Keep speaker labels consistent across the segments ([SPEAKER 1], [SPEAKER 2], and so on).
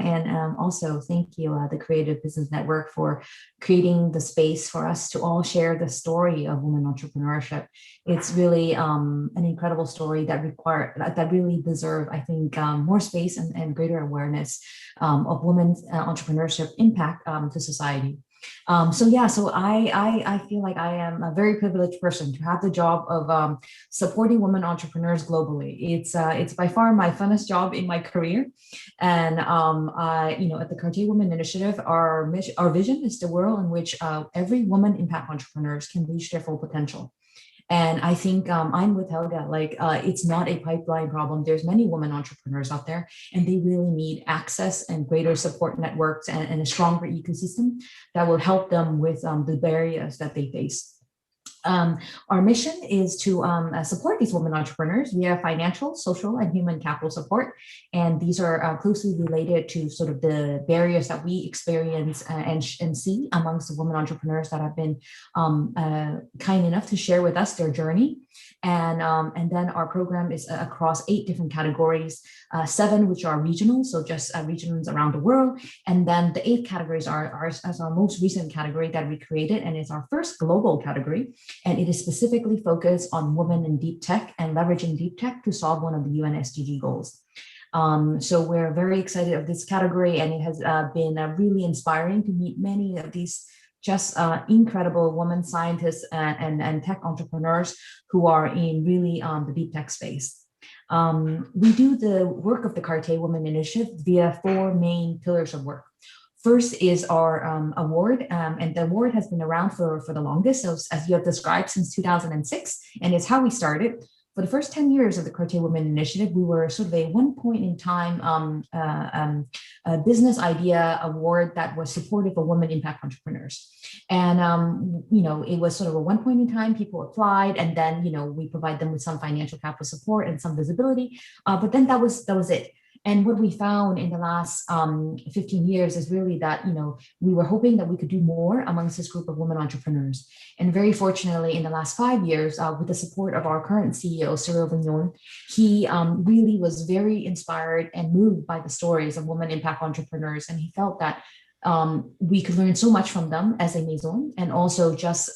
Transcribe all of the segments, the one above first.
[SPEAKER 1] and also thank you, the Creative Business Network, for creating the space for us to all share the story of women entrepreneurship. It's really an incredible story that really deserve, I think, more space and greater awareness of women's entrepreneurship impact to society. So I feel like I am a very privileged person to have the job of supporting women entrepreneurs globally. It's by far my funnest job in my career, and at the Cartier Women Initiative, our vision is the world in which every woman impact entrepreneurs can reach their full potential. And I think I'm with Helga, it's not a pipeline problem. There's many women entrepreneurs out there, and they really need access and greater support networks and a stronger ecosystem that will help them with the barriers that they face. Our mission is to support these women entrepreneurs via financial, social, and human capital support. And these are closely related to sort of the barriers that we experience and see amongst the women entrepreneurs that have been kind enough to share with us their journey. And then our program is across 8 different categories, 7 which are regional, so just regions around the world. And then the 8 categories are ours as our most recent category that we created, and it's our first global category. And it is specifically focused on women in deep tech and leveraging deep tech to solve one of the UN SDG goals. So we're very excited of this category, and it has been really inspiring to meet many of these just incredible women scientists and tech entrepreneurs who are in really the deep tech space. We do the work of the Cartier Women Initiative via 4 main pillars of work. First is our award, and the award has been around for the longest, so as you have described, since 2006, and it's how we started. For the first 10 years of the Cartier Women Initiative, we were sort of a one point in time business idea award that was supportive of women impact entrepreneurs. And, it was sort of a one point in time, people applied, and then, we provide them with some financial capital support and some visibility, but then that was it. And what we found in the last 15 years is really that, we were hoping that we could do more amongst this group of women entrepreneurs. And very fortunately, in the last 5 years, with the support of our current CEO, Cyril Vignon, he really was very inspired and moved by the stories of women impact entrepreneurs. And he felt that we could learn so much from them as a maison, and also just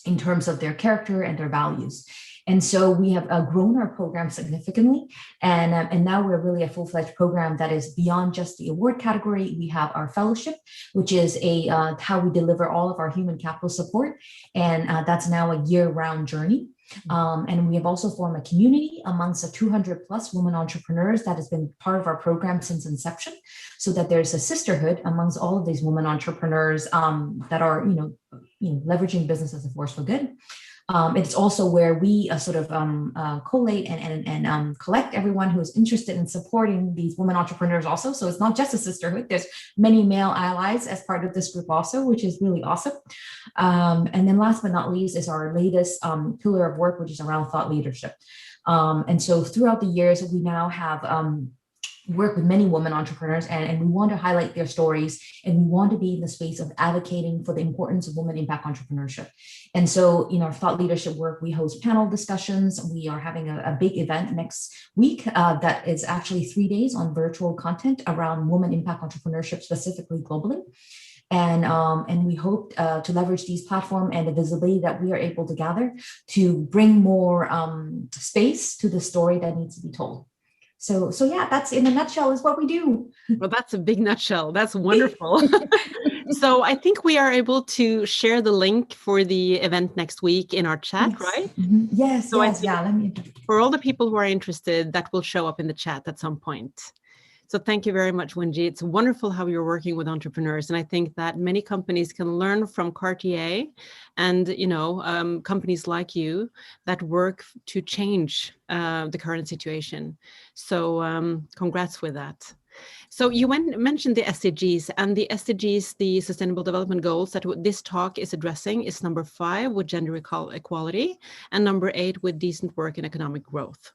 [SPEAKER 1] in terms of their character and their values. And so we have grown our program significantly, and now we're really a full-fledged program that is beyond just the award category. We have our fellowship, which is how we deliver all of our human capital support, and that's now a year-round journey. And we have also formed a community amongst the 200 plus women entrepreneurs that has been part of our program since inception, so that there's a sisterhood amongst all of these women entrepreneurs that are, leveraging business as a force for good. It's also where we collate and collect everyone who is interested in supporting these women entrepreneurs also. So it's not just a sisterhood. There's many male allies as part of this group also, which is really awesome. And then last but not least is our latest pillar of work, which is around thought leadership. And so throughout the years, we now have work with many women entrepreneurs, and we want to highlight their stories, and we want to be in the space of advocating for the importance of women impact entrepreneurship. And so in our thought leadership work, we host panel discussions. We are having a big event next week that is actually 3 days on virtual content around women impact entrepreneurship, specifically globally. And we hope to leverage these platforms and the visibility that we are able to gather to bring more space to the story that needs to be told. So yeah, that's in a nutshell is what we do.
[SPEAKER 2] Well, that's a big nutshell. That's wonderful. So I think we are able to share the link for the event next week in our chat,
[SPEAKER 1] yes.
[SPEAKER 2] right?
[SPEAKER 1] Mm-hmm. Yes,
[SPEAKER 2] so
[SPEAKER 1] yes, yeah.
[SPEAKER 2] For all the people who are interested, that will show up in the chat at some point. So thank you very much, Wingee. It's wonderful how you're working with entrepreneurs. And I think that many companies can learn from Cartier and, companies like you that work to change the current situation. So congrats with that. So you mentioned the SDGs, and the SDGs, the Sustainable Development Goals that this talk is addressing is number 5 with gender equality and number 8 with decent work and economic growth.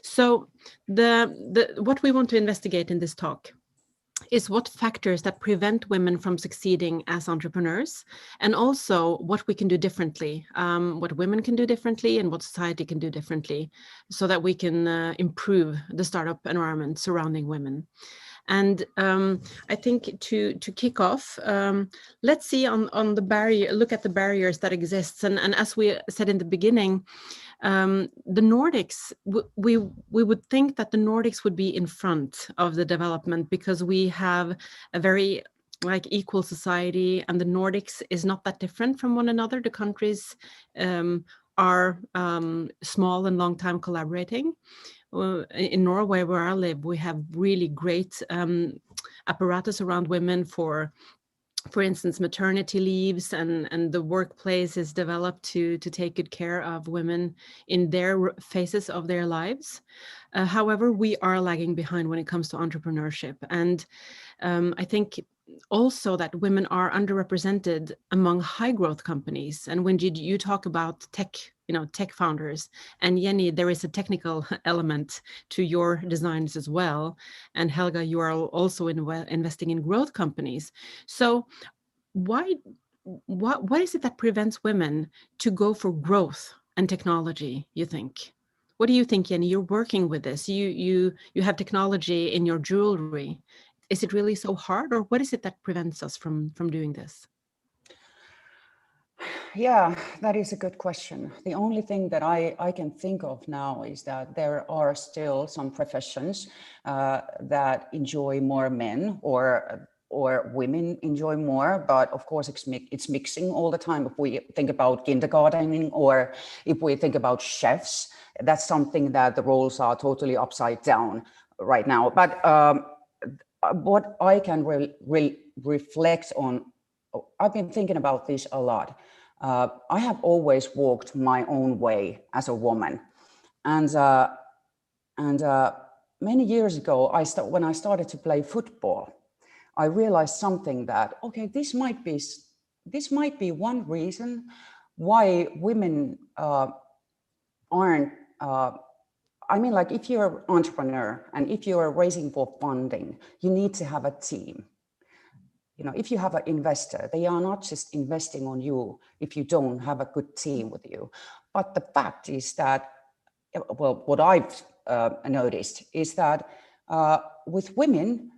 [SPEAKER 2] So what we want to investigate in this talk is what factors that prevent women from succeeding as entrepreneurs, and also what we can do differently, what women can do differently and what society can do differently, so that we can improve the startup environment surrounding women. And I think to kick off, let's see on the barrier, look at the barriers that exist. And as we said in the beginning, the Nordics, we would think that the Nordics would be in front of the development because we have a very equal society, and the Nordics is not that different from one another. The countries are small and long time collaborating. In Norway, where I live, we have really great apparatus around women for instance, maternity leaves, and the workplace is developed to take good care of women in their phases of their lives. However, we are lagging behind when it comes to entrepreneurship. And I think also that women are underrepresented among high growth companies. And when you talk about tech founders, and Jenni, there is a technical element to your designs as well. And Helga, you are also investing in growth companies. So what is it that prevents women to go for growth and technology, you think? What do you think, Jenni? You're working with this. You have technology in your jewelry. Is it really so hard, or what is it that prevents us from doing this?
[SPEAKER 3] Yeah, that is a good question. The only thing that I can think of now is that there are still some professions that enjoy more men or women enjoy more, but of course it's mixing all the time. If we think about kindergartening, or if we think about chefs, that's something that the roles are totally upside down right now. But what I can reflect on, I've been thinking about this a lot. I have always walked my own way as a woman, and many years ago, when I started to play football, I realized something that, okay, this might be one reason why women aren't. I mean, like, if you're an entrepreneur and if you're raising for funding, you need to have a team. You know, if you have an investor, they are not just investing on you if you don't have a good team with you. But the fact is that, well, what I've noticed is that with women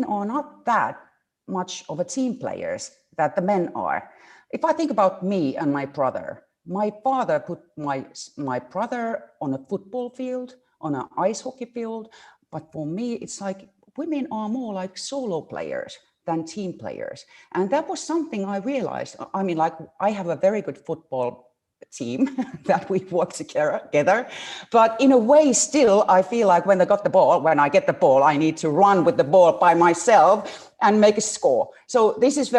[SPEAKER 3] are not that much of a team players that the men are. If I think about me and my brother, my father put my brother on a football field, on an ice hockey field. But for me, it's like women are more like solo players than team players. And that was something I realized. I mean, like, I have a very good football team that we work together. But in a way, still, I feel like when I get the ball, I need to run with the ball by myself and make a score. So this is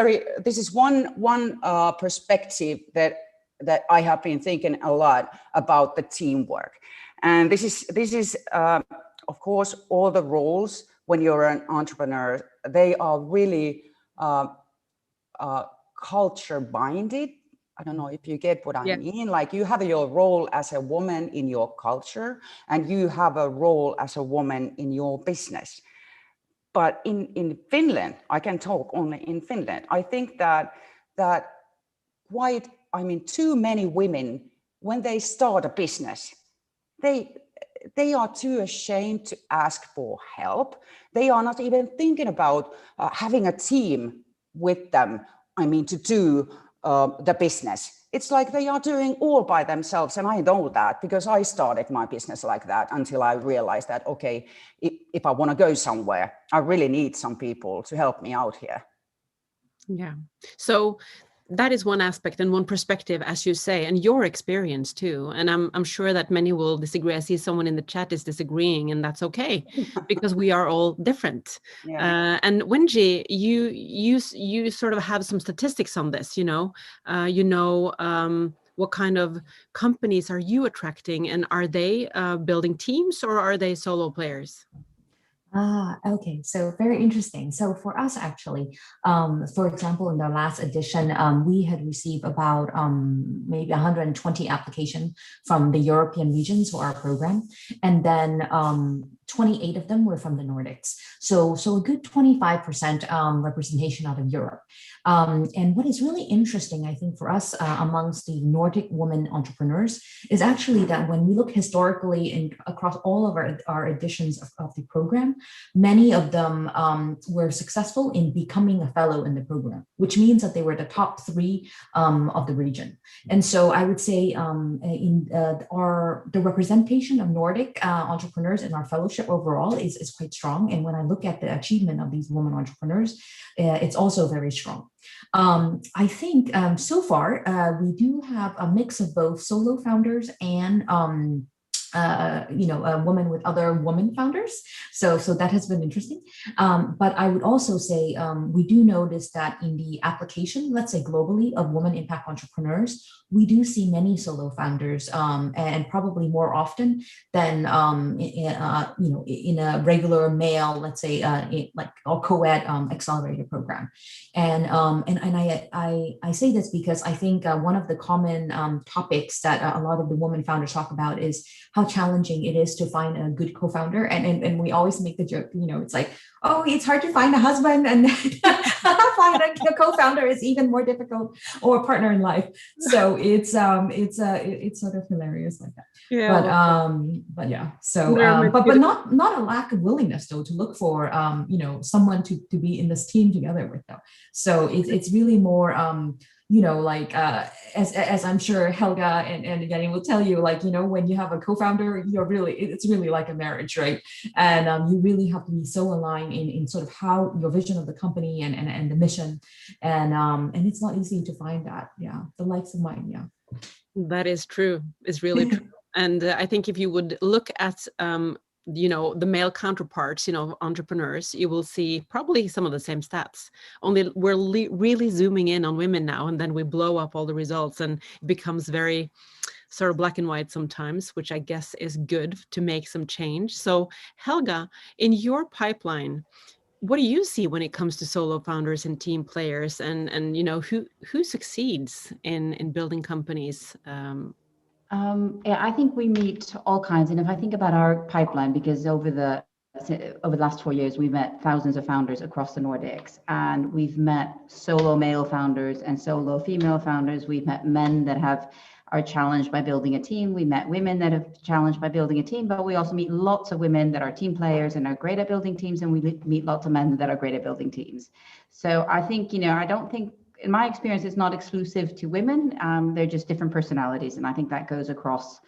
[SPEAKER 3] one perspective that I have been thinking a lot about the teamwork. And this is of course, all the roles when you're an entrepreneur, they are really culture binded. I don't know if you get what I mean. Like, you have your role as a woman in your culture, and you have a role as a woman in your business. But in Finland, I can talk only in Finland. I think that too many women, when they start a business, they are too ashamed to ask for help. They are not even thinking about having a team with them, to do the business. It's like they are doing all by themselves. And I know that because I started my business like that until I realized that, okay, if I want to go somewhere, I really need some people to help me out here.
[SPEAKER 2] Yeah. So that is one aspect and one perspective, as you say, and your experience too. And I'm sure that many will disagree. I see someone in the chat is disagreeing, and that's okay because we are all different. Yeah. And Wingee, you sort of have some statistics on this. What kind of companies are you attracting, and are they building teams or are they solo players?
[SPEAKER 1] Okay, so very interesting. So for us, actually, for example, in the last edition, we had received about maybe 120 applications from the European regions for our program. And then 28 of them were from the Nordics. So a good 25% representation out of Europe. And what is really interesting, I think, for us amongst the Nordic women entrepreneurs is actually that when we look historically and across all of our editions of the program, many of them were successful in becoming a fellow in the program, which means that they were the top 3 of the region. And so I would say the representation of Nordic entrepreneurs in our fellowship overall is quite strong. And when I look at the achievement of these women entrepreneurs, it's also very strong. I think so far we do have a mix of both solo founders and a woman with other women founders. So that has been interesting. But I would also say we do notice that in the application, let's say globally, of women impact entrepreneurs, we do see many solo founders and probably more often than in a regular male, let's say like or co-ed accelerator program. And I say this because I think one of the common topics that a lot of the women founders talk about is how challenging it is to find a good co-founder. And we always make the joke, it's like, oh, it's hard to find a husband, and find a co-founder is even more difficult, or a partner in life. So it's sort of hilarious like that. Yeah. But yeah. So but not a lack of willingness though to look for someone to be in this team together with them. So it's really more as I'm sure Helga and Jenni will tell you, when you have a co-founder, it's really like a marriage, right? And you really have to be so aligned in sort of how your vision of the company and the mission, and it's not easy to find that. Yeah, the likes of mine. Yeah,
[SPEAKER 2] that is true. It's really true. And I think if you would look at the male counterparts, entrepreneurs, you will see probably some of the same stats. Only we're really zooming in on women now, and then we blow up all the results, and it becomes very sort of black and white sometimes, which I guess is good to make some change. So Helga, in your pipeline, what do you see when it comes to solo founders and team players, and who succeeds in building companies?
[SPEAKER 4] I think we meet all kinds. And if I think about our pipeline, because over the last 4 years, we've met thousands of founders across the Nordics, and we've met solo male founders and solo female founders. We've met men that are challenged by building a team. We met women that have challenged by building a team, but we also meet lots of women that are team players and are great at building teams. And we meet lots of men that are great at building teams. So I think, I don't think, in my experience, it's not exclusive to women. They're just different personalities. And I think that goes across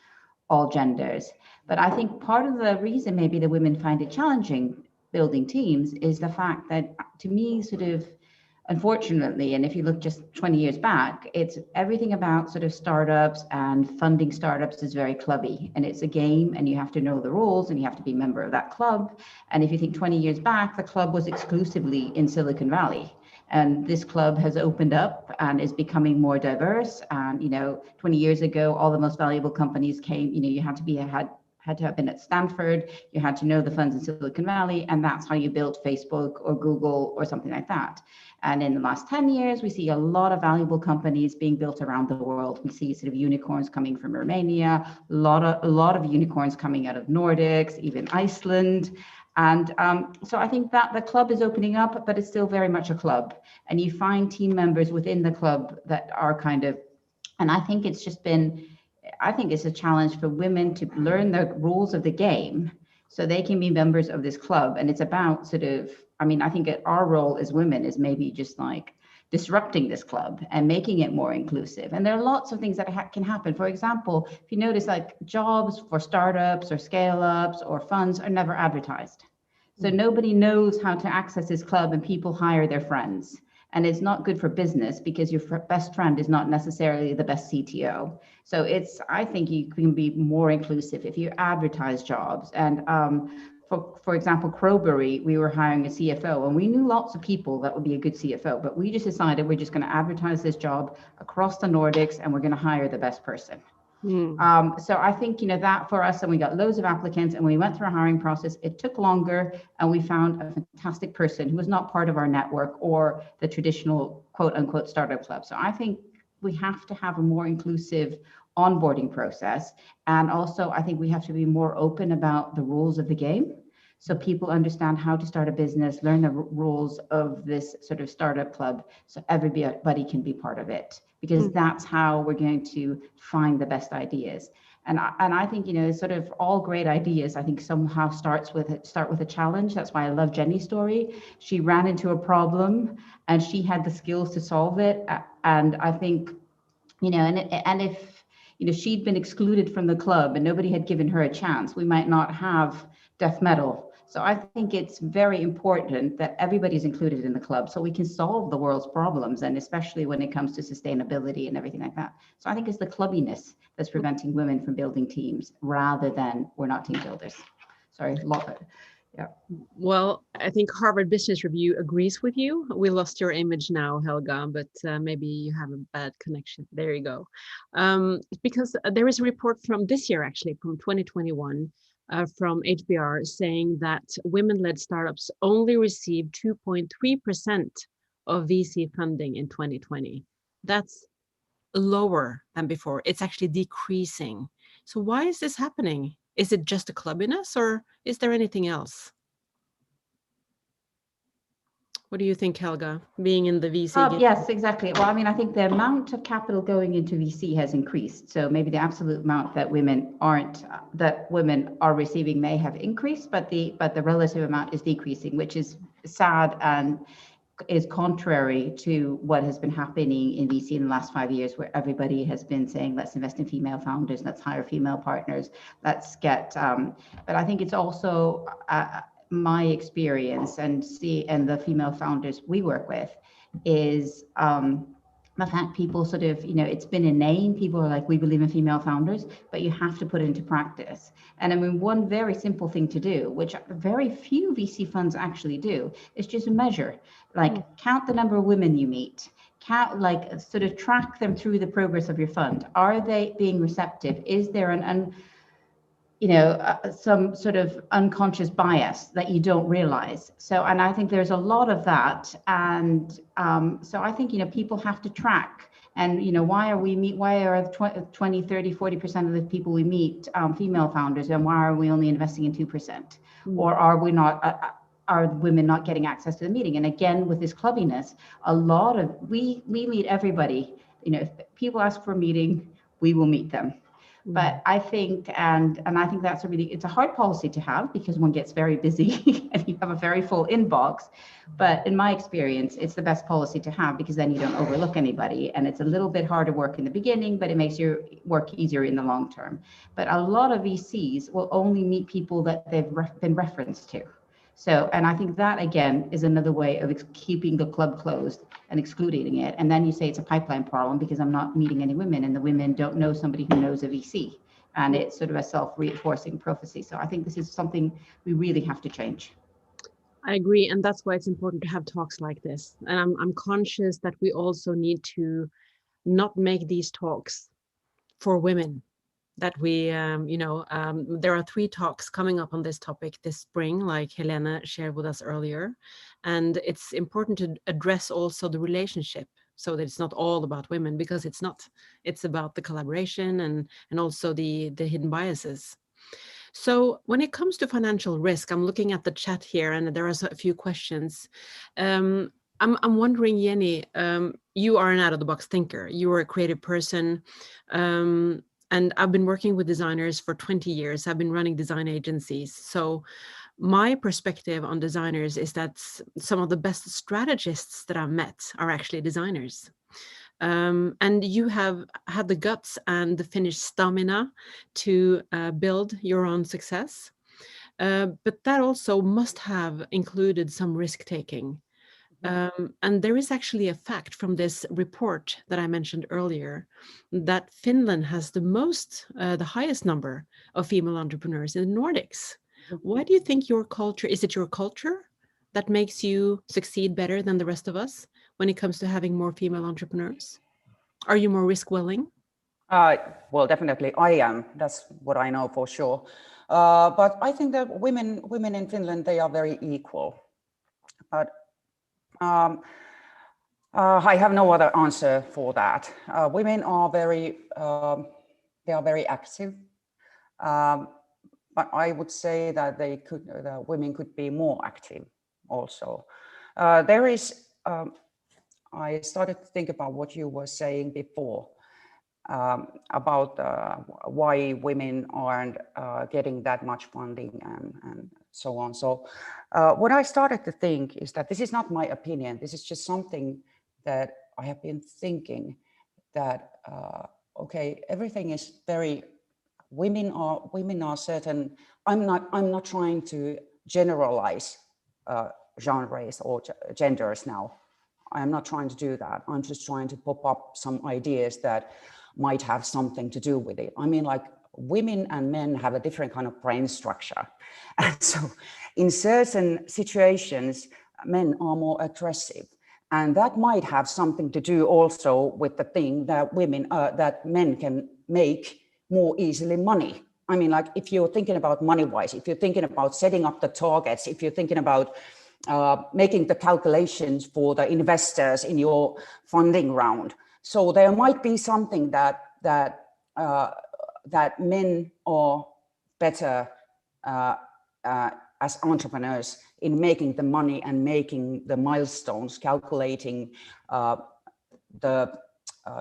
[SPEAKER 4] all genders. But I think part of the reason maybe the women find it challenging building teams is the fact that, to me, sort of, unfortunately, and if you look just 20 years back, it's everything about sort of startups and funding startups is very clubby, and it's a game, and you have to know the rules and you have to be a member of that club. And if you think 20 years back, the club was exclusively in Silicon Valley. And this club has opened up and is becoming more diverse. And 20 years ago, all the most valuable companies came. You had to have been at Stanford. You had to know the funds in Silicon Valley, and that's how you built Facebook or Google or something like that. And in the last 10 years, we see a lot of valuable companies being built around the world. We see sort of unicorns coming from Romania, a lot of unicorns coming out of Nordics, even Iceland. And so I think that the club is opening up, but it's still very much a club. And you find team members within the club that are kind of, and I think it's a challenge for women to learn the rules of the game so they can be members of this club. And it's about sort of, I think our role as women is maybe just like disrupting this club and making it more inclusive. And there are lots of things that can happen. For example, if you notice, like jobs for startups or scale-ups or funds are never advertised. So nobody knows how to access this club, and people hire their friends. And it's not good for business because your best friend is not necessarily the best CTO. So I think you can be more inclusive if you advertise jobs. And for example, Crowberry, we were hiring a CFO, and we knew lots of people that would be a good CFO, but we just decided we're just going to advertise this job across the Nordics, and we're going to hire the best person. So I think, that for us, and we got loads of applicants, and we went through a hiring process. It took longer, and we found a fantastic person who was not part of our network or the traditional quote unquote startup club. So I think we have to have a more inclusive onboarding process. And also, I think we have to be more open about the rules of the game. So people understand how to start a business, learn the rules of this sort of startup club, so everybody can be part of it, because that's how we're going to find the best ideas. And I think, you know, sort of all great ideas, I think somehow start with a challenge. That's why I love Jenni's story. She ran into a problem and she had the skills to solve it. And I think, you know, and if, you know, she'd been excluded from the club and nobody had given her a chance, we might not have death metal. So I think it's very important that everybody's included in the club so we can solve the world's problems, and especially when it comes to sustainability and everything like that. So I think it's the clubbiness that's preventing women from building teams rather than we're not team builders. Sorry, yeah.
[SPEAKER 2] Well, I think Harvard Business Review agrees with you. We lost your image now, Helga, but maybe you have a bad connection. There you go. Because there is a report from this year, actually, from 2021, from HBR, saying that women-led startups only received 2.3% of VC funding in 2020. That's lower than before. It's actually decreasing. So why is this happening? Is it just a clubbiness, or is there anything else? What do you think, Helga, being in the VC game?
[SPEAKER 4] Yes, exactly. Well, I mean, I think the amount of capital going into VC has increased. So maybe the absolute amount that women are receiving may have increased, but the relative amount is decreasing, which is sad and is contrary to what has been happening in VC in the last 5 years, where everybody has been saying, let's invest in female founders, let's hire female partners, let's get, but I think it's also my experience and the female founders we work with is the fact people sort of, you know, it's been a name, people are like, we believe in female founders, but you have to put it into practice. And I mean, one very simple thing to do, which very few VC funds actually do, is just measure, like count the number of women you meet, count, like sort of track them through the progress of your fund. Are they being receptive? Is there some sort of unconscious bias that you don't realize. So, and I think there's a lot of that. And so I think, you know, people have to track, and, you know, why are 20, 30, 40% of the people we meet female founders, and why are we only investing in 2%? Or are we not, are women not getting access to the meeting? And again, with this clubbiness, we meet everybody. You know, if people ask for a meeting, we will meet them. But I think, and I think that's it's a hard policy to have, because one gets very busy and you have a very full inbox. But in my experience, it's the best policy to have, because then you don't overlook anybody, and it's a little bit harder work in the beginning, but it makes your work easier in the long term. But a lot of VCs will only meet people that they've been referenced to. So, and I think that again is another way of keeping the club closed and excluding it. And then you say it's a pipeline problem because I'm not meeting any women, and the women don't know somebody who knows a VC, and it's sort of a self-reinforcing prophecy. So I think this is something we really have to change.
[SPEAKER 2] I agree, and that's why it's important to have talks like this. And I'm conscious that we also need to not make these talks for women. That we, there are 3 talks coming up on this topic this spring, like Helena shared with us earlier. And it's important to address also the relationship, so that it's not all about women, because it's not. It's about the collaboration and also the hidden biases. So when it comes to financial risk, I'm looking at the chat here, and there are a few questions. I'm wondering, Jenni, you are an out-of-the-box thinker. You are a creative person. And I've been working with designers for 20 years. I've been running design agencies. So my perspective on designers is that some of the best strategists that I've met are actually designers. And you have had the guts and the Finnish stamina to build your own success. But that also must have included some risk-taking. And there is actually a fact from this report that I mentioned earlier, that Finland has the highest number of female entrepreneurs in the Nordics. Why do you think your culture, is it your culture that makes you succeed better than the rest of us when it comes to having more female entrepreneurs? Are you more risk willing?
[SPEAKER 3] Well, definitely I am. That's what I know for sure. But I think that women in Finland, they are very equal. But I have no other answer for that. Women are very active, I would say that women could be more active also. I started to think about what you were saying before about why women aren't getting that much funding and so on. So what I started to think is that this is not my opinion. This is just something that I have been thinking, that okay, everything is very, women are certain. I'm not trying to generalize genres or genders now. I'm not trying to do that. I'm just trying to pop up some ideas that might have something to do with it. I mean, like, women and men have a different kind of brain structure. And so in certain situations, men are more aggressive. And that might have something to do also with the thing that that men can make more easily money. I mean, like, if you're thinking about money-wise, if you're thinking about setting up the targets, if you're thinking about making the calculations for the investors in your funding round. So there might be something that men are better as entrepreneurs in making the money and making the milestones, calculating the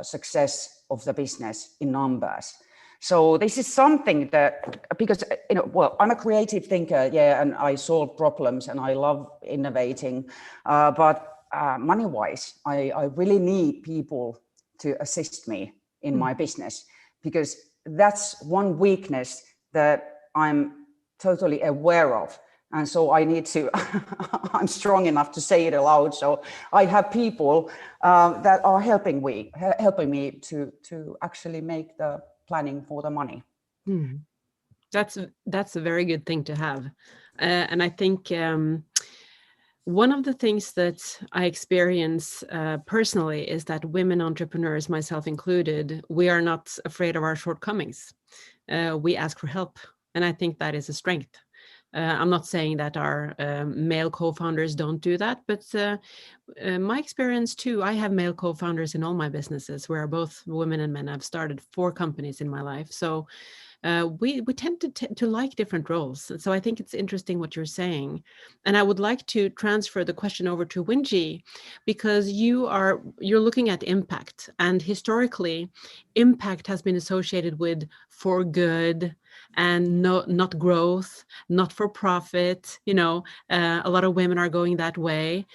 [SPEAKER 3] success of the business in numbers. So this is something that, because, well, I'm a creative thinker, yeah, and I solve problems and I love innovating, but money-wise, I really need people to assist me in my business, because that's one weakness that I'm totally aware of. And so I need to, I'm strong enough to say it aloud. So I have people that are helping me to actually make the planning for the money.
[SPEAKER 2] That's a very good thing to have. And I think one of the things that I experience personally is that women entrepreneurs, myself included, we are not afraid of our shortcomings. We ask for help. And I think that is a strength. I'm not saying that our male co-founders don't do that, but my experience too, I have male co-founders in all my businesses, where both women and men. I've started 4 companies in my life. So we tend to like different roles. So I think it's interesting what you're saying. And I would like to transfer the question over to Wingee, because you're looking at impact, and historically impact has been associated with for good and not growth, not for profit. A lot of women are going that way.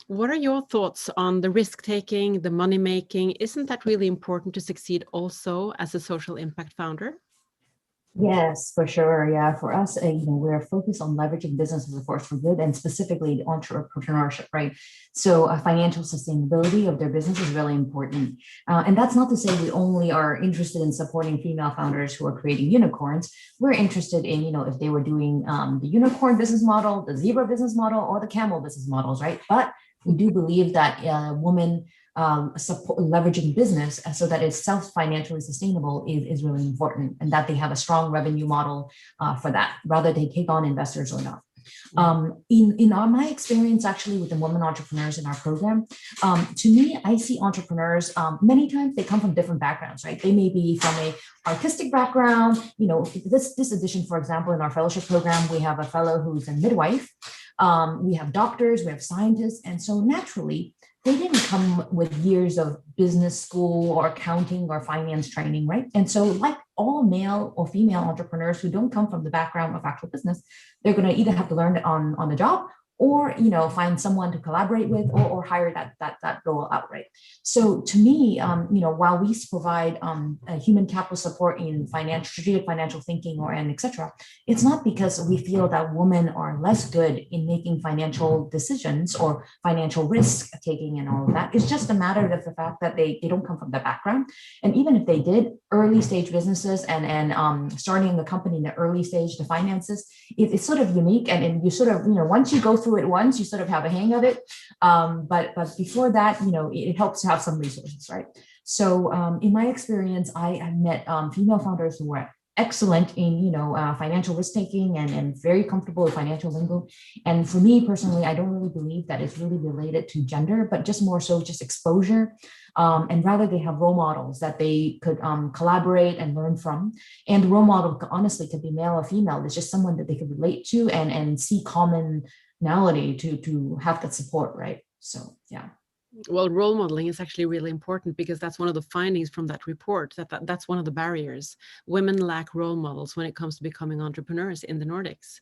[SPEAKER 2] What are your thoughts on the risk taking, the money making? Isn't that really important to succeed also as a social impact founder?
[SPEAKER 1] Yes, for sure. Yeah, for us, we're focused on leveraging business as a force for good, and specifically entrepreneurship, right? So financial sustainability of their business is really important. And that's not to say we only are interested in supporting female founders who are creating unicorns. We're interested in, if they were doing the unicorn business model, the zebra business model, or the camel business models, right? But we do believe that women leveraging business so that it's self-financially sustainable is really important, and that they have a strong revenue model for that, rather they take on investors or not. In my experience, actually, with the women entrepreneurs in our program, to me, I see entrepreneurs, many times they come from different backgrounds, right? They may be from a artistic background. This edition, for example, in our fellowship program, we have a fellow who's a midwife. We have doctors, we have scientists. And so naturally, they didn't come with years of business school or accounting or finance training, right? And so like all male or female entrepreneurs who don't come from the background of actual business, they're going to either have to learn it on the job, or find someone to collaborate with, or hire that role outright. So to me, while we provide human capital support in strategic financial thinking and etc., it's not because we feel that women are less good in making financial decisions or financial risk taking and all of that. It's just a matter of the fact that they don't come from the background. And even if they did, early stage businesses and starting the company in the early stage, the finances, it's sort of unique, and you sort of, once you go through it once, you sort of have a hang of it. But before that, it helps to have some resources, right? So in my experience, I have met female founders who were excellent in, you know, financial risk taking and very comfortable with financial lingo. And for me personally, I don't really believe that it's really related to gender, but just more so just exposure. And rather they have role models that they could collaborate and learn from. And the role model honestly could be male or female. It's just someone that they could relate to and see commonality to have that support, right? So yeah.
[SPEAKER 2] Well, role modeling is actually really important because that's one of the findings from that report, that's one of the barriers. Women lack role models when it comes to becoming entrepreneurs in the Nordics.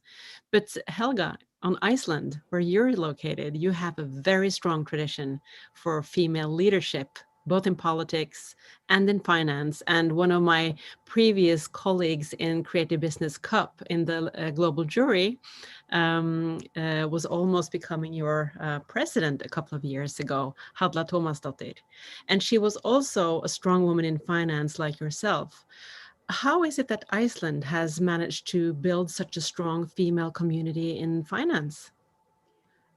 [SPEAKER 2] But Helga, on Iceland, where you're located, you have a very strong tradition for female leadership, both in politics and in finance. And one of my previous colleagues in Creative Business Cup in the global jury was almost becoming your president a couple of years ago, Halla Tómasdóttir. And she was also a strong woman in finance like yourself. How is it that Iceland has managed to build such a strong female community in finance?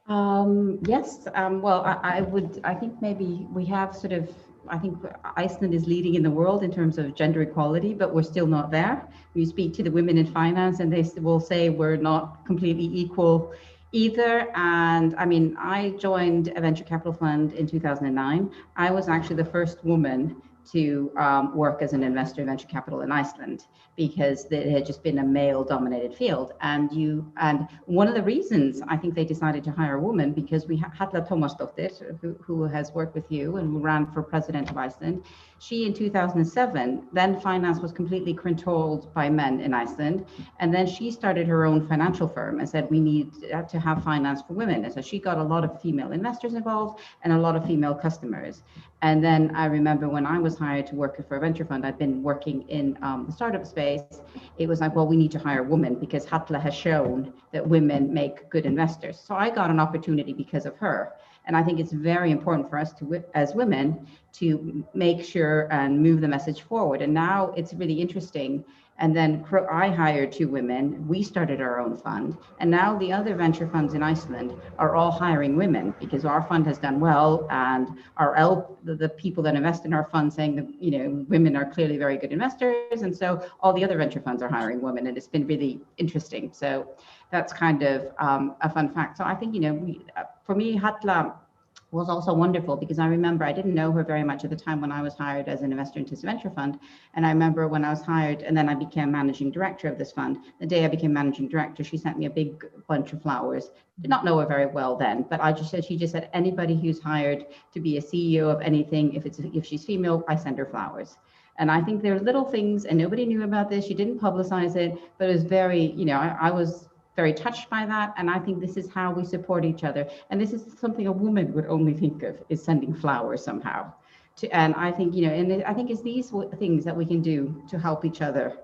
[SPEAKER 4] Yes, well, I think maybe we have sort of, I think Iceland is leading in the world in terms of gender equality, but we're still not there. You speak to the women in finance and they will say we're not completely equal either. And I mean, I joined a venture capital fund in 2009. I was actually the first woman to work as an investor in venture capital in Iceland, because it had just been a male-dominated field. And one of the reasons I think they decided to hire a woman, because we had Halla Tómasdóttir, who has worked with you and who ran for president of Iceland. She, in 2007, then finance was completely controlled by men in Iceland. And then she started her own financial firm and said, we need to have finance for women. And so she got a lot of female investors involved and a lot of female customers. And then I remember when I was hired to work for a venture fund, I'd been working in the startup space. It was like, well, we need to hire a woman because Halla has shown that women make good investors. So I got an opportunity because of her. And I think it's very important for us to, as women, to make sure and move the message forward. And now it's really interesting. And then I hired 2 women. We started our own fund. And now the other venture funds in Iceland are all hiring women because our fund has done well. And the people that invest in our fund saying that, you know, women are clearly very good investors. And so all the other venture funds are hiring women. And it's been really interesting. So that's kind of a fun fact. So I think, you know, for me, Halla was also wonderful because I remember I didn't know her very much at the time when I was hired as an investor into this venture fund. And I remember when I was hired and then I became managing director of this fund, the day I became managing director, she sent me a big bunch of flowers. Did not know her very well then, but she just said, anybody who's hired to be a CEO of anything, if she's female, I send her flowers. And I think there are little things, and nobody knew about this. She didn't publicize it, but it was very, you know, I was very touched by that. And I think this is how we support each other. And this is something a woman would only think of, is sending flowers somehow. And I think, you know, and I think it's these things that we can do to help each other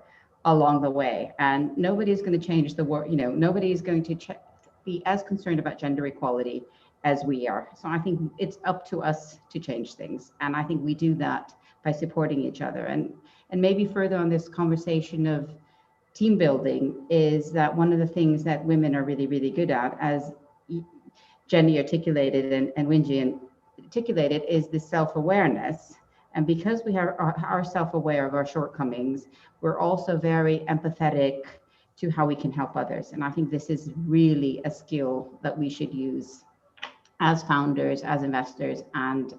[SPEAKER 4] along the way. And nobody's going to change the world, you know, nobody is going to be as concerned about gender equality as we are. So I think it's up to us to change things. And I think we do that by supporting each other. And maybe further on this conversation of team building is that one of the things that women are really, really good at, as Jenni articulated and Wingee articulated, is the self-awareness. And because we are self-aware of our shortcomings, we're also very empathetic to how we can help others. And I think this is really a skill that we should use as founders, as investors, and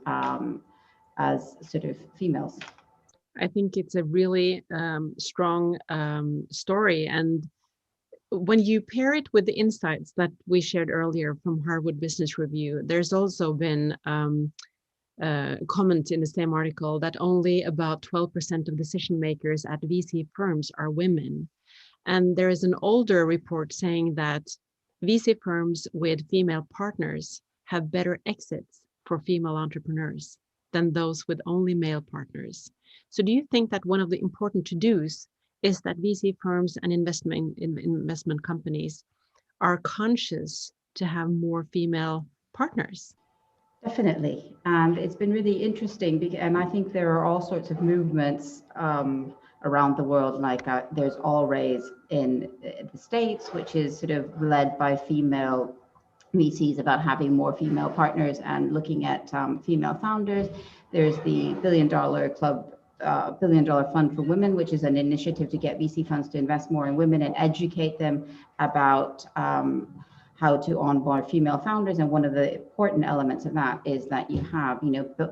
[SPEAKER 4] as sort of females.
[SPEAKER 2] I think it's a really strong story. And when you pair it with the insights that we shared earlier from Harvard Business Review, there's also been a comment in the same article that only about 12% of decision makers at VC firms are women. And there is an older report saying that VC firms with female partners have better exits for female entrepreneurs than those with only male partners. So do you think that one of the important to-dos is that VC firms and investment companies are conscious to have more female partners?
[SPEAKER 4] Definitely. And it's been really interesting. And I think there are all sorts of movements around the world, like there's All Raise in the States, which is sort of led by female VCs about having more female partners and looking at female founders. There's the $1 Billion Club billion fund for women, which is an initiative to get VC funds to invest more in women and educate them about how to onboard female founders. And one of the important elements of that is that you have,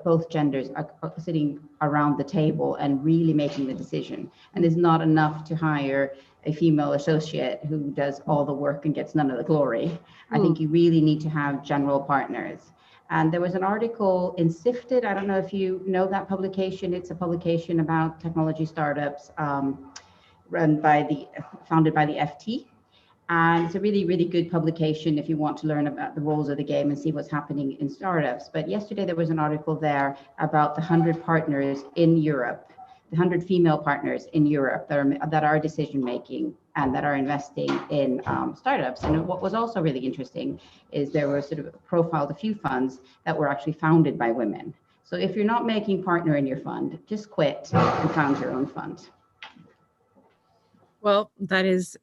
[SPEAKER 4] both genders are sitting around the table and really making the decision. And it's not enough to hire a female associate who does all the work and gets none of the glory. I think you really need to have general partners. And there was an article in Sifted. I don't know if you know that publication. It's a publication about technology startups founded by the FT. And it's a really, really good publication if you want to learn about the rules of the game and see what's happening in startups. But yesterday there was an article there about the 100 partners in Europe, the 100 female partners in Europe that are decision making and that are investing in startups. And what was also really interesting is there were sort of profiled a few funds that were actually founded by women. So if you're not making partner in your fund, just quit and found your own fund.
[SPEAKER 2] Well, that is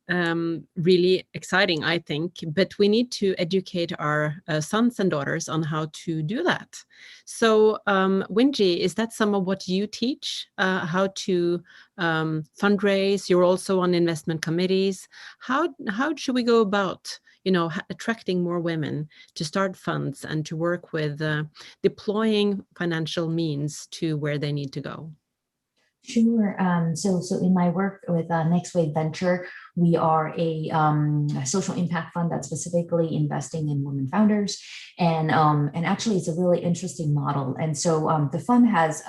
[SPEAKER 2] really exciting, I think, but we need to educate our sons and daughters on how to do that. So, Wingee, is that some of what you teach, how to fundraise? You're also on investment committees. How should we go about, attracting more women to start funds and to work with deploying financial means to where they need to go?
[SPEAKER 1] Sure. So in my work with Next Wave Venture, we are a social impact fund that's specifically investing in women founders, and actually it's a really interesting model. And so the fund has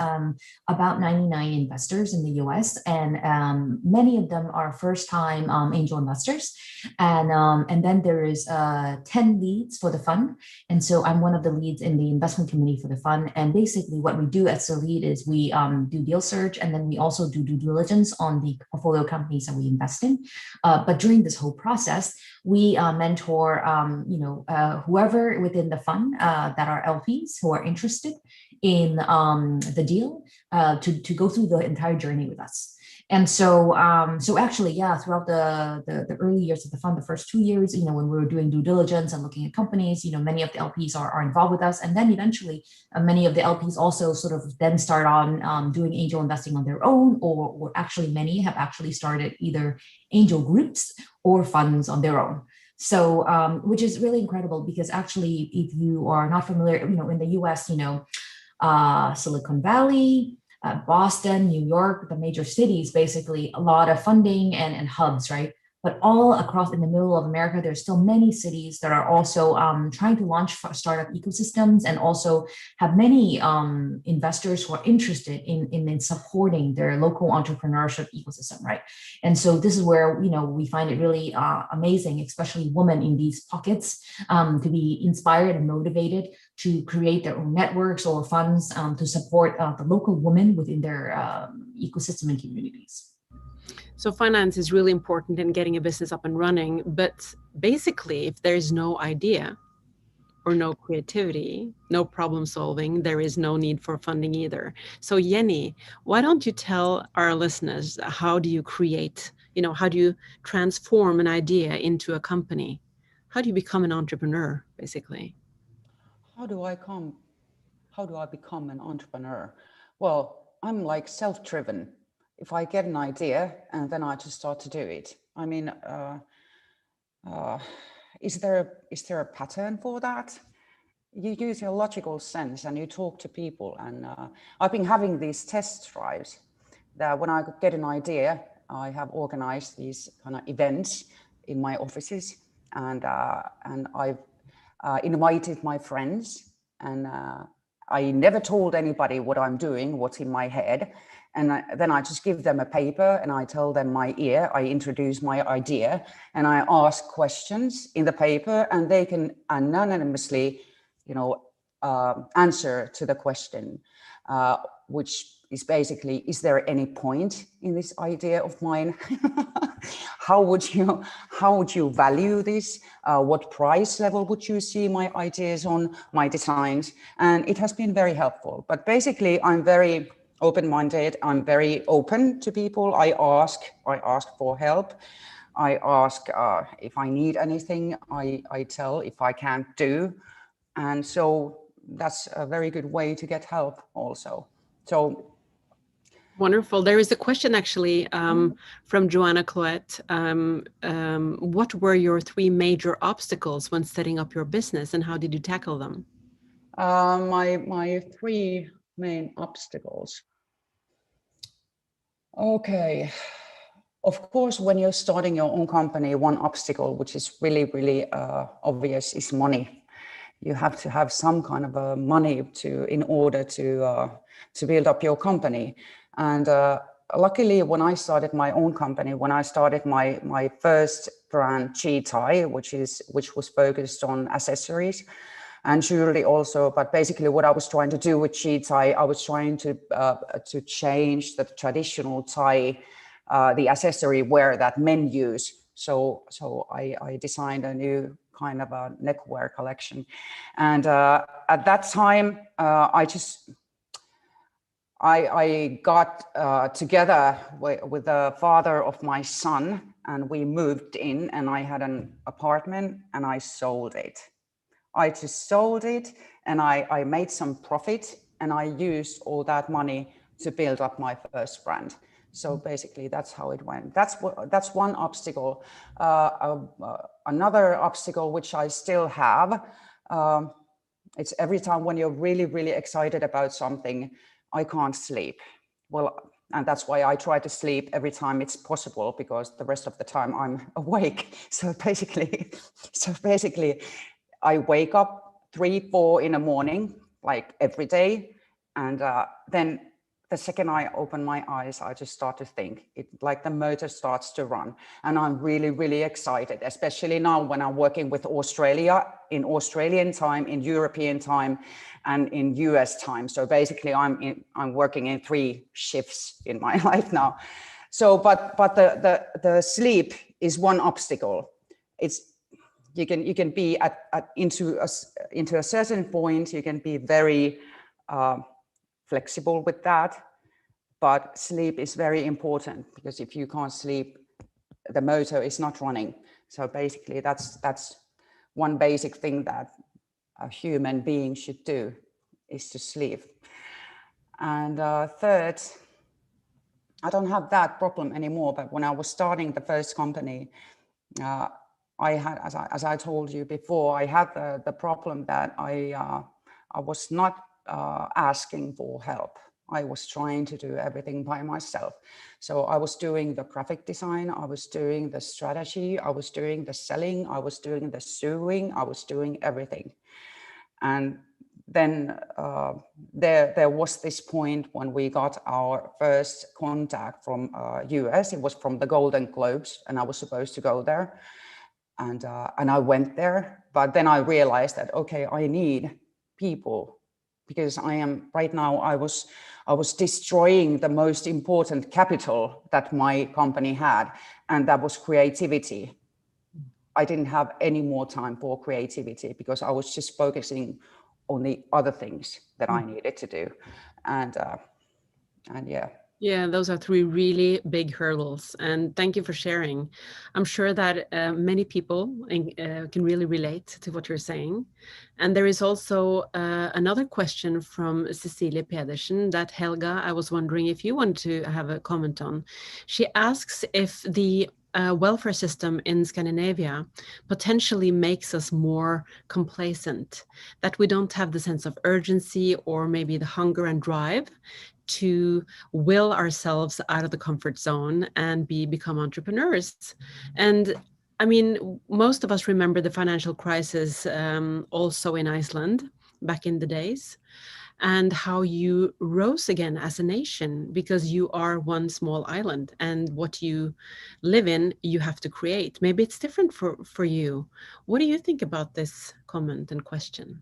[SPEAKER 1] about 99 investors in the U.S., and many of them are first-time angel investors, and then there is 10 leads for the fund, and so I'm one of the leads in the investment committee for the fund. And basically, what we do as the lead is we do deal search, and then we also do due diligence on the portfolio companies that we invest in. But during this whole process, we mentor, whoever within the fund that are LPs who are interested in the deal to go through the entire journey with us. And so, actually, throughout the early years of the fund, the first 2 years, when we were doing due diligence and looking at companies, many of the LPs are involved with us. And then eventually, many of the LPs also sort of then start on doing angel investing on their own, or actually many have actually started either angel groups or funds on their own. So, which is really incredible, because actually, if you are not familiar, in the US, Silicon Valley, Boston, New York, the major cities, basically a lot of funding and hubs, right? But all across in the middle of America, there's still many cities that are also trying to launch startup ecosystems, and also have many investors who are interested in supporting their local entrepreneurship ecosystem, right? And so this is where, we find it really amazing, especially women in these pockets, to be inspired and motivated to create their own networks or funds to support the local women within their ecosystem and communities.
[SPEAKER 2] So finance is really important in getting a business up and running, but basically, if there's no idea or no creativity, no problem solving, there is no need for funding either. So Jenni, why don't you tell our listeners, how do you create, how do you transform an idea into a company? How do you become an entrepreneur, basically?
[SPEAKER 3] How do I become an entrepreneur? Well, I'm like self-driven. If I get an idea and then I just start to do it. I mean, is there a pattern for that? You use your logical sense and you talk to people. And I've been having these test drives that when I get an idea, I have organized these kind of events in my offices, and I've invited my friends, and I never told anybody what I'm doing, what's in my head. And then I just give them a paper and I tell them my idea. I introduce my idea and I ask questions in the paper, and they can anonymously, answer to the question, which is basically, is there any point in this idea of mine? How would you value this? What price level would you see my ideas on, my designs? And it has been very helpful. But basically, I'm very open-minded. I'm very open to people. I ask for help. I ask if I need anything. I tell if I can't do. And so that's a very good way to get help also. So
[SPEAKER 2] Wonderful. There is a question actually from Joanna Cloet. What were your 3 major obstacles when setting up your business, and how did you tackle them?
[SPEAKER 3] My 3 main obstacles. Okay. Of course, when you're starting your own company, one obstacle, which is really obvious, is money. You have to have some kind of money in order to build up your company. And luckily, when I started my own company, when I started my first brand, Cheetah, which was focused on accessories and jewelry also, but basically what I was trying to do with Cheetah, I was trying to change the traditional tie, the accessory wear that men use. So I designed a new kind of a neckwear collection, and at that time I got together with the father of my son, and we moved in, and I had an apartment, and I sold it. I just sold it, and I made some profit, and I used all that money to build up my first brand. So basically, that's how it went. That's one obstacle. Another obstacle, which I still have, it's every time when you're really excited about something, I can't sleep. Well, and that's why I try to sleep every time it's possible, because the rest of the time I'm awake. So basically, I wake up 3-4 in the morning, like every day, and then the second I open my eyes, I just start to think. It like the motor starts to run, and I'm really excited, especially now when I'm working with Australia in Australian time, in European time, and in US time. So basically, I'm working in 3 shifts in my life now. So, but the sleep is one obstacle. It's you can be into a certain point. You can be very flexible with that, but sleep is very important, because if you can't sleep, the motor is not running. So basically, that's one basic thing that a human being should do, is to sleep. And third, I don't have that problem anymore, but when I was starting the first company, I had, as I told you before, I had the problem that I was not asking for help. I was trying to do everything by myself. So I was doing the graphic design, I was doing the strategy, I was doing the selling, I was doing the sewing, I was doing everything. And then there was this point when we got our first contact from US. It was from the Golden Globes, and I was supposed to go there. And I went there, but then I realized that, okay, I need people, because right now I was destroying the most important capital that my company had, and that was creativity. I didn't have any more time for creativity, because I was just focusing on the other things that I needed to do. And yeah.
[SPEAKER 2] Yeah, those are 3 really big hurdles, and thank you for sharing. I'm sure that many people can really relate to what you're saying. And there is also another question from Cecilie Pedersen that, Helga, I was wondering if you want to have a comment on. She asks if the welfare system in Scandinavia potentially makes us more complacent, that we don't have the sense of urgency or maybe the hunger and drive to will ourselves out of the comfort zone and become entrepreneurs. And I mean, most of us remember the financial crisis also in Iceland back in the days, and how you rose again as a nation, because you are one small island, and what you live in, you have to create. Maybe it's different for you. What do you think about this comment and question?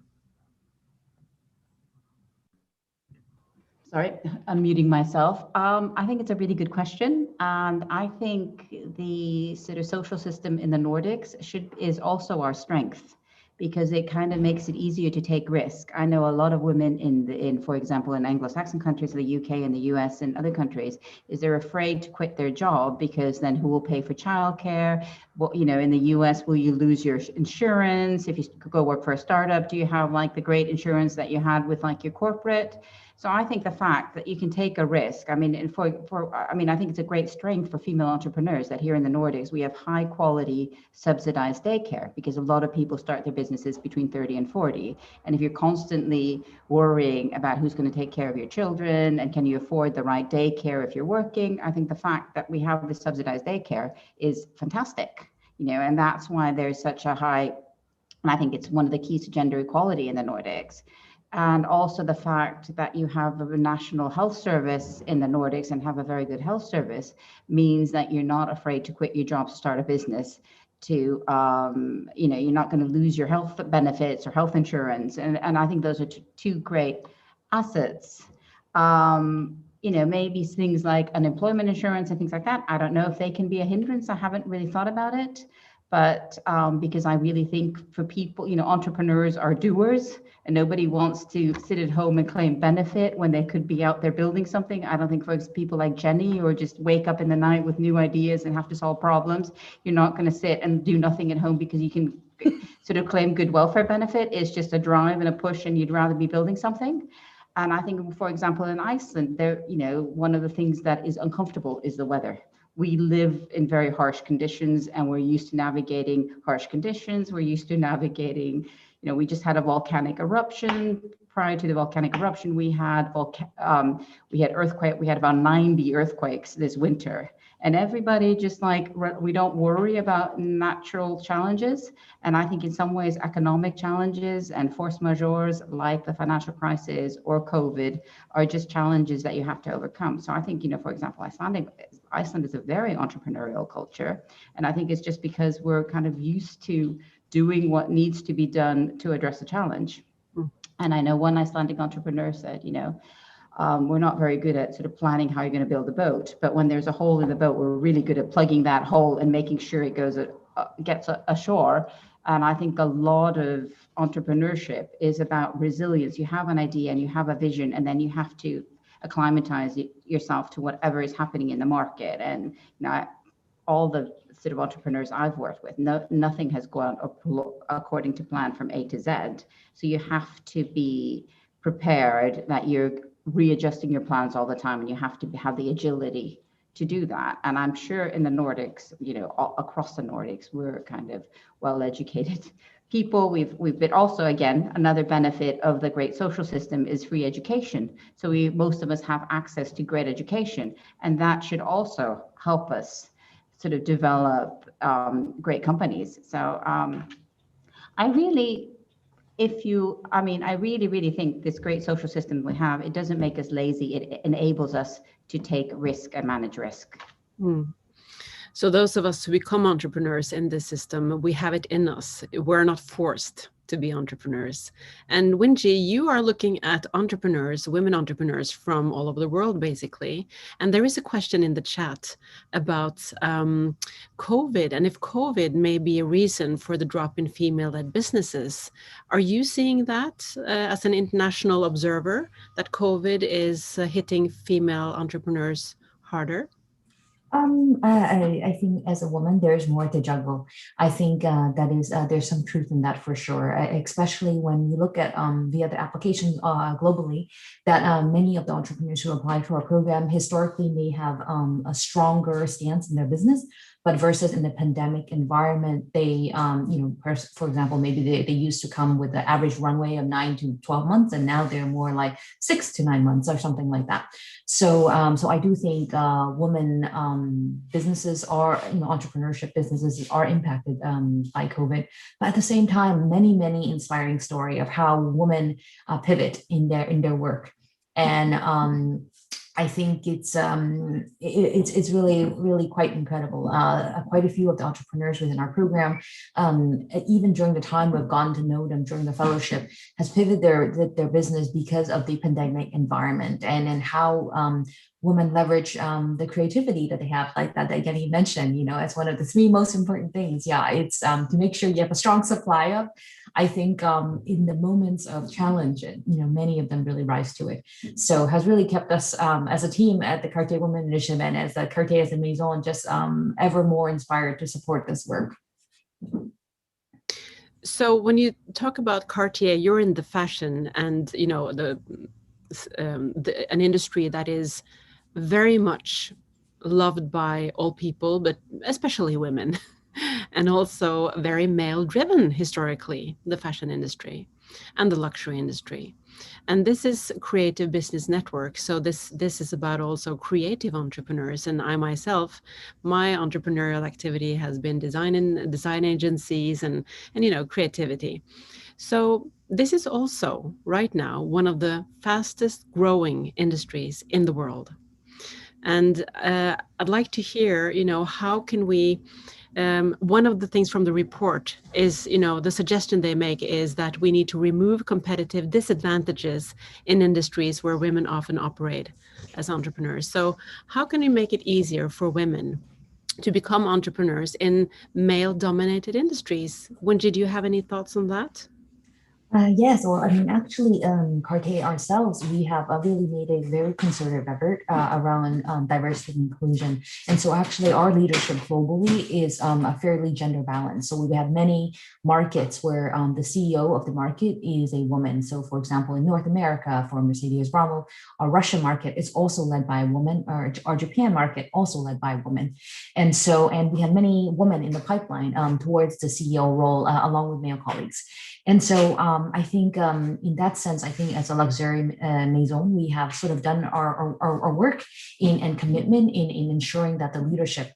[SPEAKER 4] Sorry, unmuting myself. I think it's a really good question. And I think the sort of social system in the Nordics is also our strength, because it kind of makes it easier to take risk. I know a lot of women in for example, in Anglo-Saxon countries, the UK and the US and other countries, is they're afraid to quit their job, because then who will pay for childcare? Well, you know, in the US, will you lose your insurance? If you go work for a startup, do you have like the great insurance that you had with like your corporate? So I think the fact that you can take a risk, I mean, and I think it's a great strength for female entrepreneurs that here in the Nordics, we have high quality subsidized daycare, because a lot of people start their businesses between 30 and 40. And if you're constantly worrying about who's going to take care of your children and can you afford the right daycare if you're working, I think the fact that we have this subsidized daycare is fantastic, and that's why there's such a high, and I think it's one of the keys to gender equality in the Nordics. And also the fact that you have a national health service in the Nordics and have a very good health service means that you're not afraid to quit your job to start a business, to, you're not going to lose your health benefits or health insurance. And I think those are two great assets. Maybe things like unemployment insurance and things like that, I don't know if they can be a hindrance. I haven't really thought about it. But because I really think for people, entrepreneurs are doers, and nobody wants to sit at home and claim benefit when they could be out there building something. I don't think for people like Jenni, or just wake up in the night with new ideas and have to solve problems, you're not going to sit and do nothing at home because you can sort of claim good welfare benefit. It's just a drive and a push, and you'd rather be building something. And I think, for example, in Iceland, one of the things that is uncomfortable is the weather. We live in very harsh conditions, and we're used to navigating harsh conditions. We're used to navigating, we just had a volcanic eruption. Prior to the volcanic eruption, we had earthquake. We had about 90 earthquakes this winter. And everybody just we don't worry about natural challenges. And I think in some ways, economic challenges and force majeures like the financial crisis or COVID are just challenges that you have to overcome. So I think, for example, Iceland is a very entrepreneurial culture. And I think it's just because we're kind of used to doing what needs to be done to address a challenge. And I know one Icelandic entrepreneur said, we're not very good at sort of planning how you're going to build a boat, but when there's a hole in the boat, we're really good at plugging that hole and making sure it gets ashore. And I think a lot of entrepreneurship is about resilience. You have an idea and you have a vision, and then you have to acclimatize yourself to whatever is happening in the market. And all the sort of entrepreneurs I've worked with, nothing has gone according to plan from A to Z. So you have to be prepared that you're readjusting your plans all the time, and you have to have the agility to do that. And I'm sure in the Nordics, across the Nordics, we're kind of well-educated people. We've been also, again, another benefit of the great social system is free education. So most of us have access to great education, and that should also help us sort of develop great companies. So I really think this great social system we have, it doesn't make us lazy. It enables us to take risk and manage risk.
[SPEAKER 2] So those of us who become entrepreneurs in this system, we have it in us. We're not forced to be entrepreneurs. And Wingee, you are looking at entrepreneurs, women entrepreneurs from all over the world, basically. And there is a question in the chat about COVID, and if COVID may be a reason for the drop in female-led businesses. Are you seeing that as an international observer, that COVID is hitting female entrepreneurs harder?
[SPEAKER 1] I think as a woman, there's more to juggle. I think there's some truth in that for sure, especially when you look at via the applications globally, that many of the entrepreneurs who apply to our program historically may have a stronger stance in their business. But versus in the pandemic environment, they, for example, maybe they used to come with the average runway of 9 to 12 months, and now they're more like 6 to 9 months or something like that. So I do think women businesses are, entrepreneurship businesses are impacted by COVID. But at the same time, many inspiring story of how women pivot in their work. And I think it's really quite incredible. Quite a few of the entrepreneurs within our program, even during the time we've gotten to know them during the fellowship, has pivoted their business because of the pandemic environment, and how women leverage the creativity that they have, like that Jenni mentioned, as one of the 3 most important things. Yeah, it's to make sure you have a strong supply of. I think in the moments of challenge, many of them really rise to it. So has really kept us as a team at the Cartier Women Initiative, and as the Cartier as a Maison, just ever more inspired to support this work.
[SPEAKER 2] So when you talk about Cartier, you're in the fashion and the an industry that is very much loved by all people, but especially women, and also very male-driven historically, the fashion industry and the luxury industry. And this is Creative Business Network. So this is about also creative entrepreneurs. And I myself, my entrepreneurial activity has been design agencies and creativity. So this is also right now one of the fastest growing industries in the world. And I'd like to hear, how can we, one of the things from the report is, the suggestion they make is that we need to remove competitive disadvantages in industries where women often operate as entrepreneurs. So how can we make it easier for women to become entrepreneurs in male-dominated industries? Wingee, do you have any thoughts on that?
[SPEAKER 1] Yes, well, I mean, actually, Cartier ourselves, we have really made a very concerted effort around diversity and inclusion. And so actually our leadership globally is a fairly gender balanced. So we have many markets where the CEO of the market is a woman. So for example, in North America, for Mercedes Bramo, our Russian market is also led by a woman, or our Japan market also led by a woman. And we have many women in the pipeline towards the CEO role along with male colleagues. And so I think in that sense, I think as a luxury maison, we have sort of done our work and commitment in ensuring that the leadership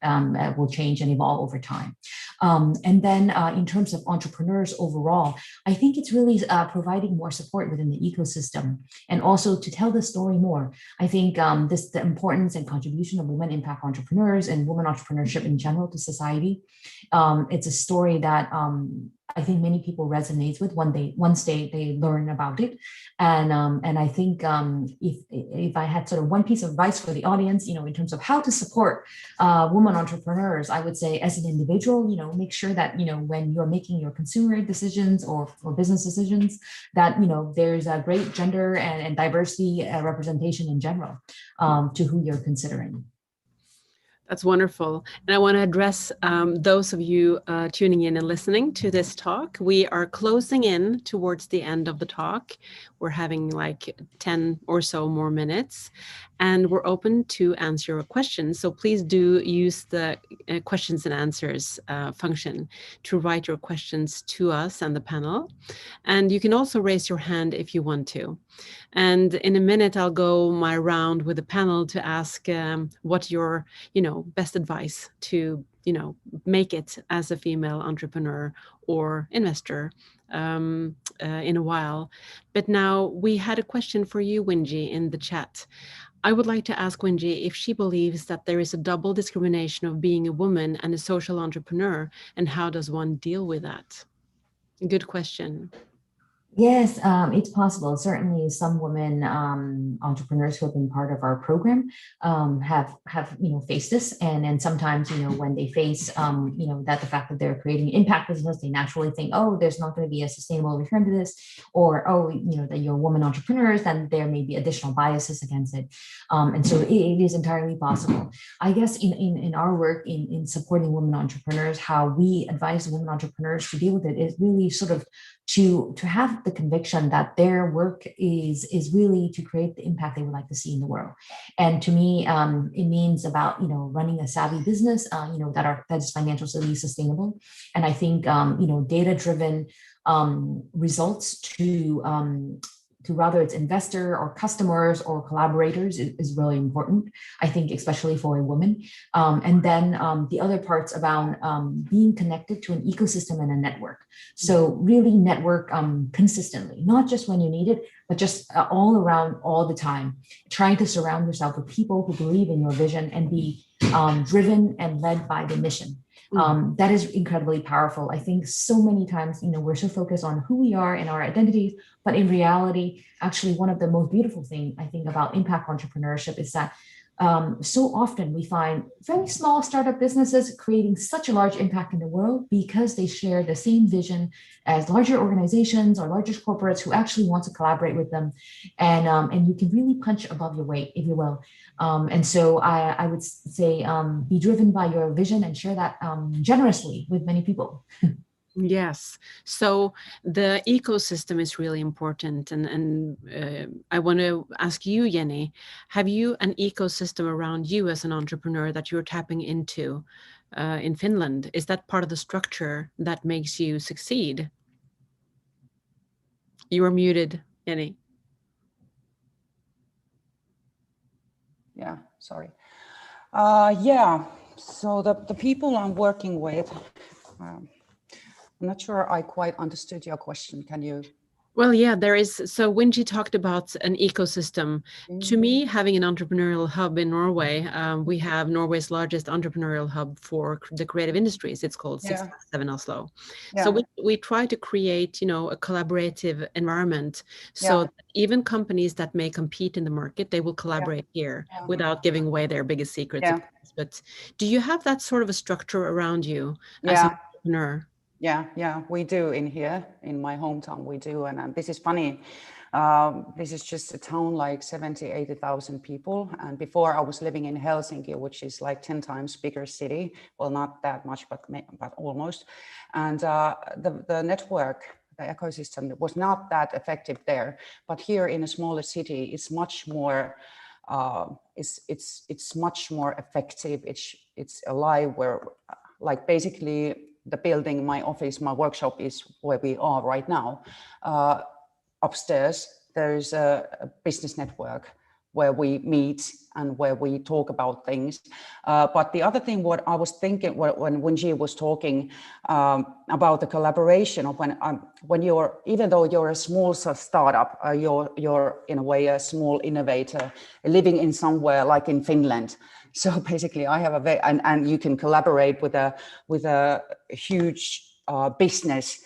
[SPEAKER 1] will change and evolve over time. And then in terms of entrepreneurs overall, I think it's really providing more support within the ecosystem and also to tell the story more. I think the importance and contribution of women impact entrepreneurs and women entrepreneurship in general to society. It's a story that I think many people resonates with once they learn about it. And I think if I had sort of one piece of advice for the audience, in terms of how to support women entrepreneurs, I would say as an individual, make sure that, when you're making your consumer decisions or business decisions, that, there's a great gender and diversity representation in general to who you're considering.
[SPEAKER 2] That's wonderful. And I want to address those of you tuning in and listening to this talk. We are closing in towards the end of the talk. We're having like 10 or so more minutes, and we're open to answer your questions. So please do use the questions and answers function to write your questions to us and the panel. And you can also raise your hand if you want to. And in a minute, I'll go my round with the panel to ask what your, best advice to, make it as a female entrepreneur or investor in a while. But now we had a question for you, Wingee, in the chat. I would like to ask Wingee if she believes that there is a double discrimination of being a woman and a social entrepreneur, and how does one deal with that? Good question.
[SPEAKER 1] Yes, it's possible. Certainly, some women entrepreneurs who have been part of our program have faced this, and sometimes when they face that the fact that they're creating impact business, they naturally think, oh, there's not going to be a sustainable return to this, or that you're women entrepreneurs, then there may be additional biases against it, and so it is entirely possible. I guess in our work in supporting women entrepreneurs, how we advise women entrepreneurs to deal with it is really sort of to have the conviction that their work is really to create the impact they would like to see in the world. And to me, it means about running a savvy business that is financially sustainable. And I think data-driven results to whether it's investor or customers or collaborators is really important, I think, especially for a woman. And then the other parts about being connected to an ecosystem and a network. So really network consistently, not just when you need it, but just all around all the time, trying to surround yourself with people who believe in your vision and be driven and led by the mission. That is incredibly powerful. I think so many times, we're so focused on who we are and our identities, but in reality, actually one of the most beautiful things I think about impact entrepreneurship is that so often we find very small startup businesses creating such a large impact in the world because they share the same vision as larger organizations or larger corporates who actually want to collaborate with them. And you can really punch above your weight, if you will. And so I would say be driven by your vision and share that generously with many people.
[SPEAKER 2] Yes. So the ecosystem is really important. And I want to ask you, Jenni, have you an ecosystem around you as an entrepreneur that you're tapping into in Finland? Is that part of the structure that makes you succeed? You are muted, Jenni.
[SPEAKER 3] Yeah, sorry. Yeah, so the people I'm working with, I'm not sure I quite understood your question. Can you?
[SPEAKER 2] Well, yeah, there is. So Wingee talked about an ecosystem. To me, having an entrepreneurial hub in Norway, we have Norway's largest entrepreneurial hub for the creative industries. It's called 657 Oslo.
[SPEAKER 3] Yeah.
[SPEAKER 2] So we try to create, a collaborative environment. So that even companies that may compete in the market, they will collaborate here without giving away their biggest secrets.
[SPEAKER 3] Yeah.
[SPEAKER 2] But do you have that sort of a structure around you as an entrepreneur?
[SPEAKER 3] Yeah, we do in here, in my hometown, we do. And this is funny. This is just a town like 70, 80,000 people. And before I was living in Helsinki, which is like 10 times bigger city. Well, not that much, but almost. And the network, the ecosystem was not that effective there. But here in a smaller city, it's much more, it's much more effective. It's alive where like basically, the building, my office, my workshop is where we are right now. Upstairs, there's a business network where we meet and where we talk about things. But the other thing, what I was thinking when Wingee was talking about the collaboration of when you're, even though you're a small startup, you're in a way a small innovator living in somewhere like in Finland. So basically, I have and you can collaborate with a huge business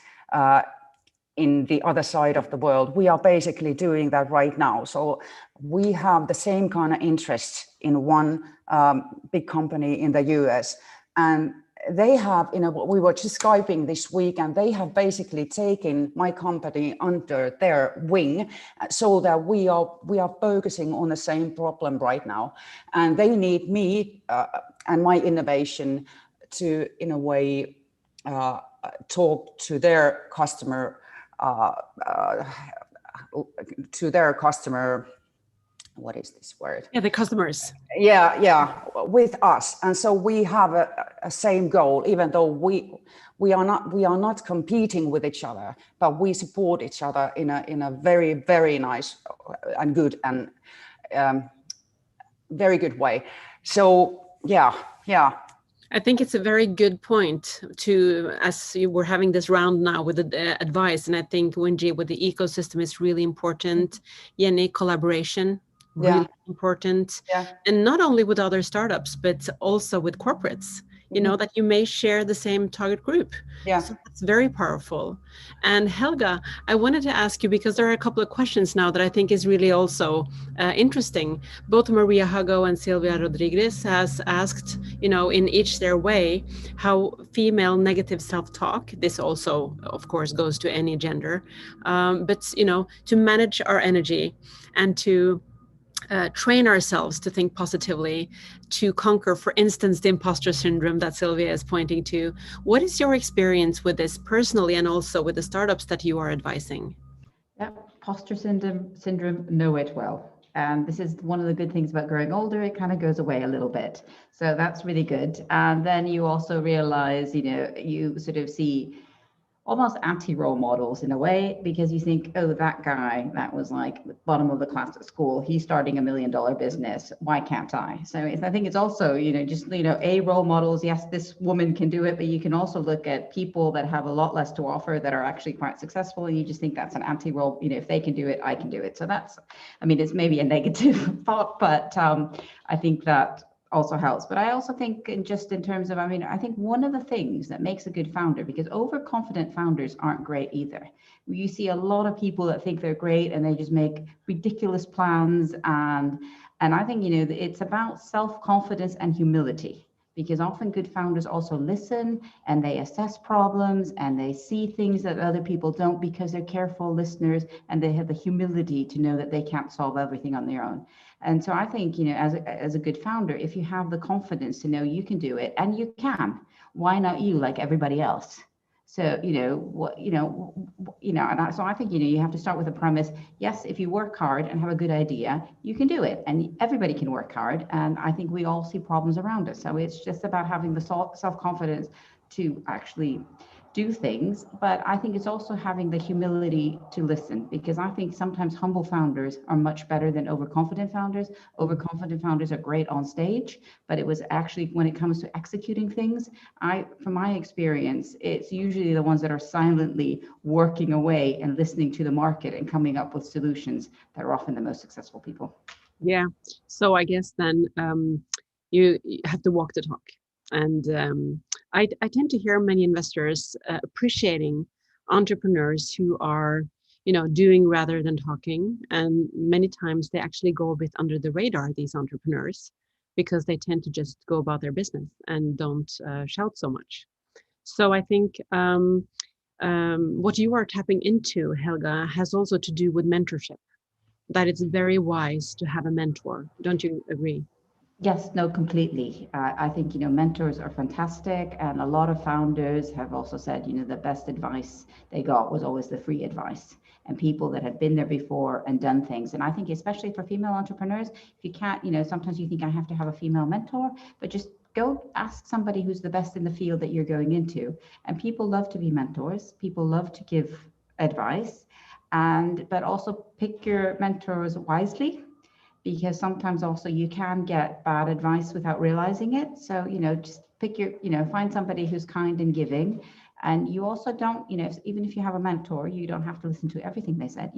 [SPEAKER 3] in the other side of the world. We are basically doing that right now. So we have the same kind of interest in one big company in the US, and they have, we were just Skyping this week, and they have basically taken my company under their wing so that we are focusing on the same problem right now. And they need me and my innovation to, in a way, talk to their customer, what is this word?
[SPEAKER 2] Yeah, the customers.
[SPEAKER 3] Yeah, with us. And so we have a same goal, even though we are not competing with each other, but we support each other in a very, very nice and good and very good way. So yeah.
[SPEAKER 2] I think it's a very good point to, as you were having this round now with the advice, and I think Wingee with the ecosystem is really important. Jenni, collaboration, really important. And not only with other startups, but also with corporates, that you may share the same target group. So that's very powerful. And Helga, I wanted to ask you, because there are a couple of questions now that I think is really also interesting. Both Maria Hago and Silvia Rodriguez has asked, in each their way, how female negative self-talk, this also, of course, goes to any gender, but, to manage our energy and to train ourselves to think positively, to conquer, for instance, the imposter syndrome that Silvia is pointing to. What is your experience with this personally, and also with the startups that you are advising?
[SPEAKER 4] Yeah, imposter syndrome, know it well. And this is one of the good things about growing older, it kind of goes away a little bit. So that's really good. And then you also realize, you sort of see almost anti-role models in a way, because you think, oh, that guy that was like the bottom of the class at school, he's starting $1 million business, why can't I? So I think it's also, a role models, yes, this woman can do it, but you can also look at people that have a lot less to offer that are actually quite successful, and you just think that's an anti-role, if they can do it, I can do it. So that's, it's maybe a negative thought, but I think that also helps. But I also think just in terms of, I think one of the things that makes a good founder, because overconfident founders aren't great either. You see a lot of people that think they're great and they just make ridiculous plans. And I think, it's about self-confidence and humility, because often good founders also listen and they assess problems and they see things that other people don't, because they're careful listeners and they have the humility to know that they can't solve everything on their own. And so I think, as a good founder, if you have the confidence to know you can do it, and you can, why not you like everybody else? So, so I think, you have to start with a premise. Yes, if you work hard and have a good idea, you can do it, and everybody can work hard. And I think we all see problems around us. So it's just about having the self-confidence to actually do things. But I think it's also having the humility to listen, because I think sometimes humble founders are much better than overconfident founders. Overconfident founders are great on stage, but it was actually when it comes to executing things, from my experience, it's usually the ones that are silently working away and listening to the market and coming up with solutions that are often the most successful people.
[SPEAKER 2] Yeah. So I guess then you have to walk the talk. And I tend to hear many investors appreciating entrepreneurs who are, doing rather than talking. And many times they actually go a bit under the radar, these entrepreneurs, because they tend to just go about their business and don't shout so much. So I think what you are tapping into, Helga, has also to do with mentorship, that it's very wise to have a mentor. Don't you agree?
[SPEAKER 4] Yes, no, completely. I think, mentors are fantastic. And a lot of founders have also said, the best advice they got was always the free advice, and people that had been there before and done things. And I think especially for female entrepreneurs, if you can't, sometimes you think I have to have a female mentor, but just go ask somebody who's the best in the field that you're going into. And people love to be mentors. People love to give advice, but also pick your mentors wisely, because sometimes also you can get bad advice without realizing it. So, just pick find somebody who's kind and giving. And you also don't, even if you have a mentor, you don't have to listen to everything they said.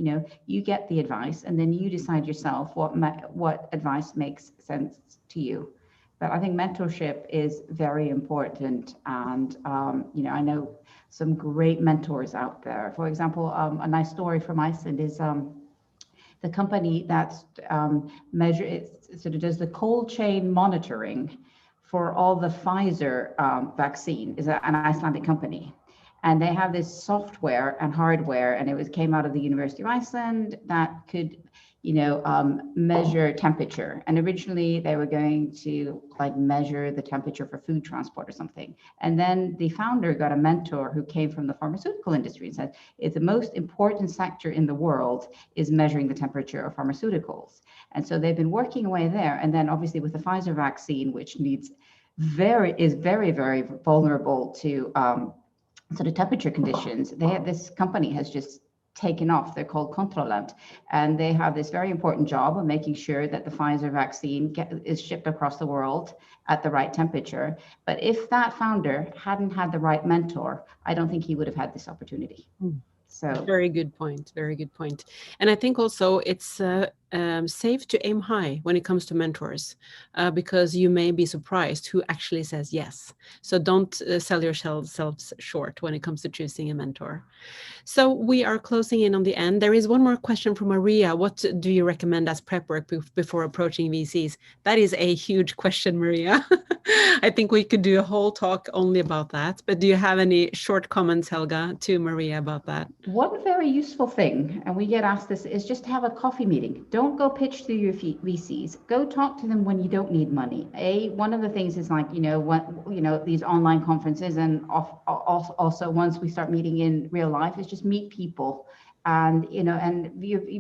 [SPEAKER 4] You get the advice, and then you decide yourself what advice makes sense to you. But I think mentorship is very important. And, I know some great mentors out there. For example, a nice story from Iceland is, the company that does the cold chain monitoring for all the Pfizer vaccine is an Icelandic company. And they have this software and hardware, and it came out of the University of Iceland that could, measure temperature. And originally they were going to measure the temperature for food transport or something. And then the founder got a mentor who came from the pharmaceutical industry and said, it's the most important sector in the world is measuring the temperature of pharmaceuticals. And so they've been working away there. And then obviously with the Pfizer vaccine, which is very, very vulnerable to sort of temperature conditions, this company has just taken off. They're called Controlant, and they have this very important job of making sure that the Pfizer vaccine is shipped across the world at the right temperature. But if that founder hadn't had the right mentor, I don't think he would have had this opportunity. So
[SPEAKER 2] very good point. Very good point. And I think also it's safe to aim high when it comes to mentors, because you may be surprised who actually says yes. So don't sell yourselves short when it comes to choosing a mentor. So we are closing in on the end. There is one more question from Maria. What do you recommend as prep work before approaching VCs? That is a huge question, Maria. I think we could do a whole talk only about that. But do you have any short comments, Helga, to Maria about that?
[SPEAKER 4] One very useful thing, and we get asked this, is just to have a coffee meeting. Don't go pitch to your VCs. Go talk to them when you don't need money. One of the things is these online conferences, and also once we start meeting in real life, is just meet people. And you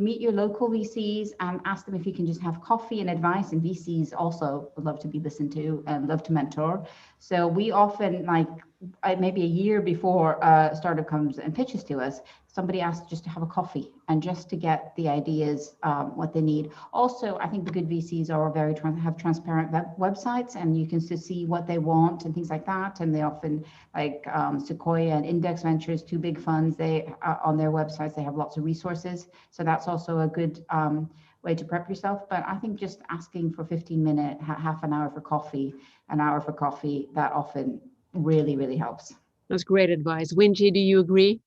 [SPEAKER 4] meet your local VCs and ask them if you can just have coffee and advice. And VCs also would love to be listened to and love to mentor. So we often, maybe a year before a startup comes and pitches to us, somebody asks just to have a coffee and just to get the ideas, what they need. Also, I think the good VCs are have transparent websites, and you can see what they want and things like that. And they often, Sequoia and Index Ventures, two big funds, they on their websites, they have lots of resources. So that's also a good way to prep yourself. But I think just asking for 15 minutes, half an hour for coffee, an hour for coffee, that often really, really helps.
[SPEAKER 2] That's great advice. Wingee, do you agree?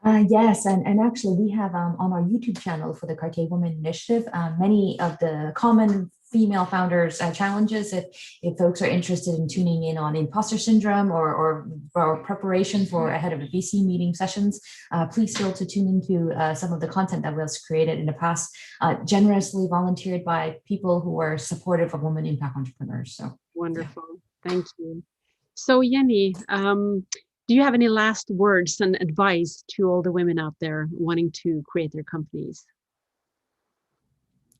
[SPEAKER 1] Yes, and actually we have on our YouTube channel for the Cartier Women Initiative, many of the common female founders challenges. If folks are interested in tuning in on imposter syndrome or preparation for ahead of a VC meeting sessions, please feel to tune into some of the content that was created in the past, generously volunteered by people who are supportive of women impact entrepreneurs. So
[SPEAKER 2] wonderful. Yeah. Thank you. So Jenni, Do you have any last words and advice to all the women out there wanting to create their companies?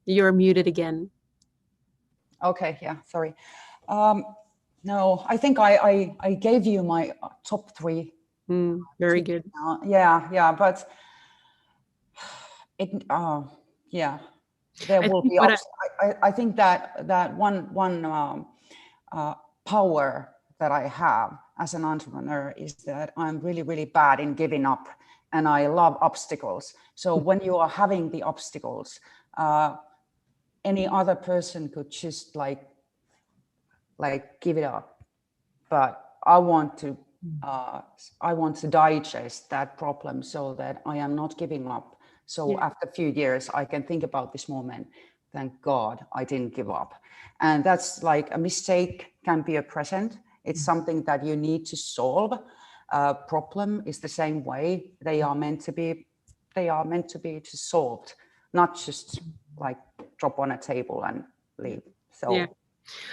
[SPEAKER 2] You're muted again.
[SPEAKER 3] Okay, yeah, sorry. No, I think I gave you my top 3.
[SPEAKER 2] Very good.
[SPEAKER 3] Yeah, but it, yeah, there will be. I think that one power that I have as an entrepreneur is that I'm really, really bad in giving up, and I love obstacles. So when you are having the obstacles, any other person could just like give it up, but I want to digest that problem so that I am not giving up. So after a few years, I can think about this moment. Thank God I didn't give up. And that's like a mistake can be a present. It's something that you need to solve. Problem is the same way. They are meant to be solved, not just like drop on a table and leave. So.
[SPEAKER 2] Yeah.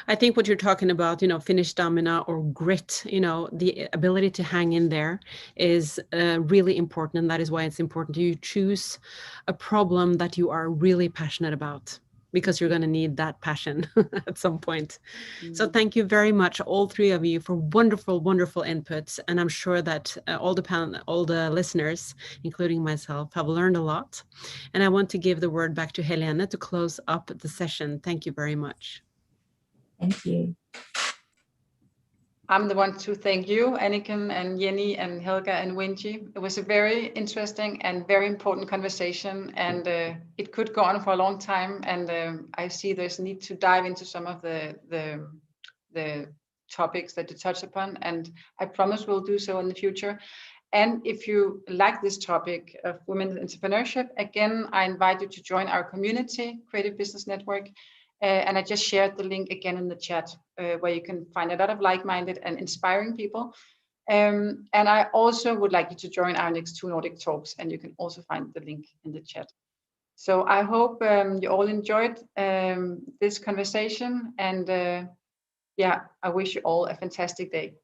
[SPEAKER 2] I think what you're talking about, Finnish stamina or grit, the ability to hang in there is really important. And that is why it's important you choose a problem that you are really passionate about, because you're going to need that passion at some point. So thank you very much, all 3 of you, for wonderful, wonderful inputs. And I'm sure that all the listeners, including myself, have learned a lot. And I want to give the word back to Helene to close up the session. Thank you very much.
[SPEAKER 1] Thank you.
[SPEAKER 5] I'm the one to thank you, Anniken and Jenni and Helga and Wingee. It was a very interesting and very important conversation, and it could go on for a long time. And I see there's a need to dive into some of the topics that you touched upon, and I promise we'll do so in the future. And if you like this topic of women's entrepreneurship, again, I invite you to join our community, Creative Business Network. And I just shared the link again in the chat, where you can find a lot of like-minded and inspiring people. And I also would like you to join our next 2 Nordic Talks, and you can also find the link in the chat. So I hope you all enjoyed this conversation, and I wish you all a fantastic day.